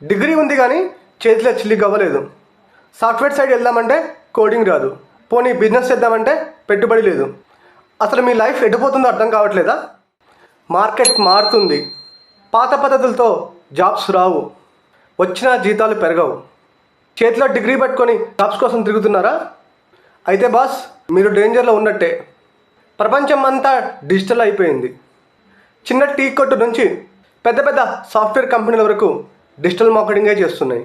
Degree ఉంది కానీ చేతిలో చిల్లికి అవ్వలేదు. సాఫ్ట్వేర్ సైడ్ వెళ్దామంటే కోడింగ్ రాదు. పోనీ బిజినెస్ చేద్దామంటే పెట్టుబడి లేదు. అసలు మీ లైఫ్ ఎటుపోతుందో అర్థం కావట్లేదా? మార్కెట్ మారుతుంది. పాత పద్ధతులతో జాబ్స్ రావు. వచ్చిన జీతాలు పెరగవు. చేతిలో డిగ్రీ పట్టుకొని జాబ్స్ కోసం తిరుగుతున్నారా? అయితే బాస్, మీరు డేంజర్లో ఉన్నట్టే. ప్రపంచం అంతా డిజిటల్ అయిపోయింది. చిన్న టీ కొట్టు నుంచి పెద్ద పెద్ద సాఫ్ట్వేర్ కంపెనీల వరకు డిజిటల్ మార్కెటింగే చేస్తున్నాయి.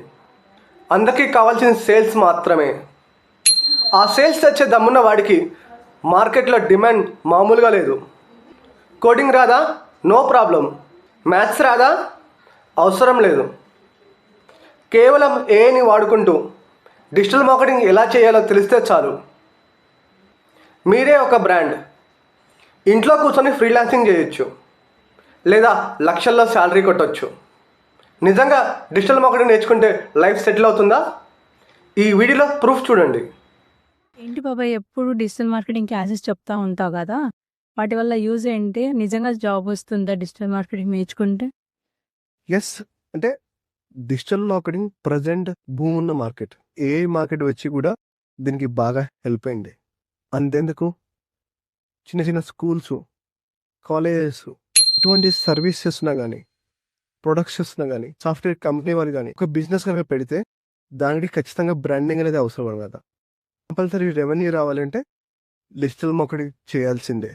అందరికీ కావాల్సిన సేల్స్ మాత్రమే. ఆ సేల్స్ తెచ్చే దమ్మున్న వాడికి మార్కెట్లో డిమాండ్ మామూలుగా లేదు. కోడింగ్ రాదా? No problem. మ్యాథ్స్ రాదా? అవసరం లేదు. కేవలం ఏఐని వాడుకుంటూ డిజిటల్ మార్కెటింగ్ ఎలా చేయాలో తెలిస్తే చాలు. మీరే ఒక బ్రాండ్. ఇంట్లో కూర్చొని ఫ్రీలాన్సింగ్ చేయొచ్చు, లేదా లక్షల్లో శాలరీ కొట్టవచ్చు. నిజంగా డిజిటల్ మార్కెటింగ్ నేర్చుకుంటే లైఫ్ సెటిల్ అవుతుందా? ఈ వీడియోలో ప్రూఫ్ చూడండి. ఏంటి బాబాయ్, ఎప్పుడు డిజిటల్ మార్కెటింగ్ క్లాసెస్ చెప్తా ఉంటావు కదా, వాటి వల్ల యూజ్ ఏంటి? నిజంగా జాబ్ వస్తుందా డిజిటల్ మార్కెటింగ్ నేర్చుకుంటే? ఎస్, అంటే డిజిటల్ మార్కెటింగ్ ప్రజెంట్ భూమి ఉన్న మార్కెట్. ఏ మార్కెట్ వచ్చి కూడా దీనికి బాగా హెల్ప్ అయింది. అంతేందుకు చిన్న చిన్న స్కూల్స్, కాలేజెస్ ఇటువంటి సర్వీస్ చేస్తున్నా కానీ, ప్రొడక్ట్స్ చేస్తున్నా కానీ, సాఫ్ట్వేర్ కంపెనీ వారు కానీ ఒక బిజినెస్ కనుక పెడితే దానికి ఖచ్చితంగా బ్రాండింగ్ అనేది అవసరం కదా. కంపల్సరీ రెవెన్యూ రావాలంటే డిజిటల్ మార్కెటింగ్ చేయాల్సిందే.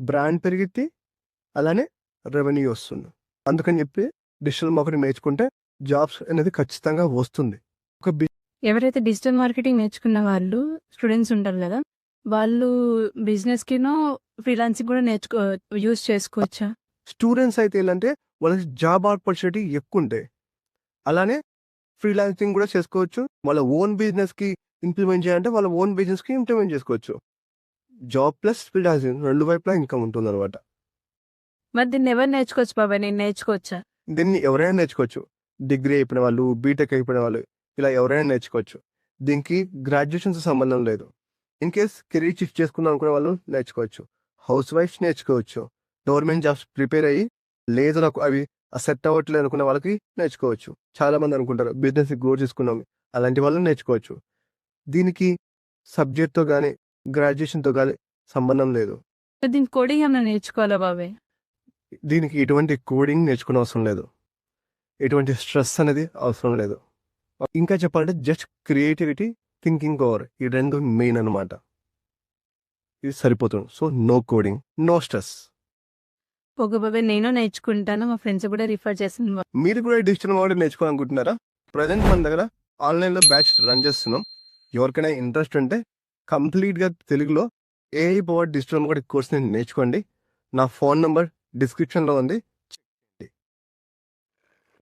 బ్రాండ్ పెరిగితే అలానే రెవెన్యూ వస్తుంది. అందుకని చెప్పి డిజిటల్ మార్కెటింగ్ నేర్చుకుంటే జాబ్స్ అనేది ఖచ్చితంగా వస్తుంది. ఒక ఎవరైతే డిజిటల్ మార్కెటింగ్ నేర్చుకున్న వాళ్ళు స్టూడెంట్స్ ఉంటారు కదా, వాళ్ళు బిజినెస్కినో ఫ్రీలాన్సింగ్ కూడా యూజ్ చేసుకోవచ్చా? స్టూడెంట్స్ అయితే ఏంటంటే వాళ్ళకి జాబ్ ఆపర్చునిటీ ఎక్కువ ఉంటాయి. అలానే ఫ్రీలాన్సింగ్ కూడా చేసుకోవచ్చు. వాళ్ళ ఓన్ బిజినెస్కి ఇంప్లిమెంట్ చేయాలంటే వాళ్ళ ఓన్ బిజినెస్కి ఇంప్లిమెంట్ చేసుకోవచ్చు. జాబ్ ప్లస్ ఫ్రీలాన్సింగ్ రెండు వైపులా ఇన్కమ్ ఉంటుంది అనమాట. మరి దీన్ని ఎవరు నేర్చుకోవచ్చు బాబాయ్? నేను నేర్చుకోవచ్చా? దీన్ని ఎవరైనా నేర్చుకోవచ్చు. డిగ్రీ అయిపోయిన వాళ్ళు, బీటెక్ అయిపోయిన వాళ్ళు, ఇలా ఎవరైనా నేర్చుకోవచ్చు. దీనికి గ్రాడ్యుయేషన్స్ సంబంధం లేదు. ఇన్ కేస్ కెరీర్ షిఫ్ట్ చేసుకుందాం అనుకునే వాళ్ళు నేర్చుకోవచ్చు. హౌస్ వైఫ్స్ నేర్చుకోవచ్చు. గవర్నమెంట్ జాబ్స్ ప్రిపేర్ అయ్యి లేదు నాకు అవి సెట్ అవ్వట్లేదు అనుకున్న వాళ్ళకి నేర్చుకోవచ్చు. చాలా మంది అనుకుంటారు బిజినెస్ గ్రో చేసుకున్నాం, అలాంటి వాళ్ళు నేర్చుకోవచ్చు. దీనికి సబ్జెక్ట్తో కానీ గ్రాడ్యుయేషన్తో కానీ సంబంధం లేదు. దీనికి కోడింగ్ ఏమైనా నేర్చుకోవాలా బాబాయ్? దీనికి ఎటువంటి కోడింగ్ నేర్చుకునే అవసరం లేదు. ఎటువంటి స్ట్రెస్ అనేది అవసరం లేదు. ఇంకా చెప్పాలంటే జస్ట్ క్రియేటివిటీ, థింకింగ్ పవర్, ఈ రెండు మెయిన్ అనమాట. ఇది సరిపోతుంది. So no coding, no stress. Okay బాబాయ్, నేను నేర్చుకుంటాను, మా ఫ్రెండ్స్ కూడా రిఫర్ చేస్తాను. మీరు కూడా డిజిటల్ మార్కెటింగ్ నేర్చుకోవాలనుకుంటున్నారా? ప్రజెంట్ మన దగ్గర ఆన్లైన్లో బ్యాచ్ రన్ చేస్తున్నాం. ఎవరికైనా ఇంట్రెస్ట్ ఉంటే కంప్లీట్గా తెలుగులో ఏఐ పవర్ డిజిటల్ మార్కెటింగ్ కోర్స్ని నేర్చుకోండి. నా ఫోన్ నెంబర్ డిస్క్రిప్షన్లో ఉంది.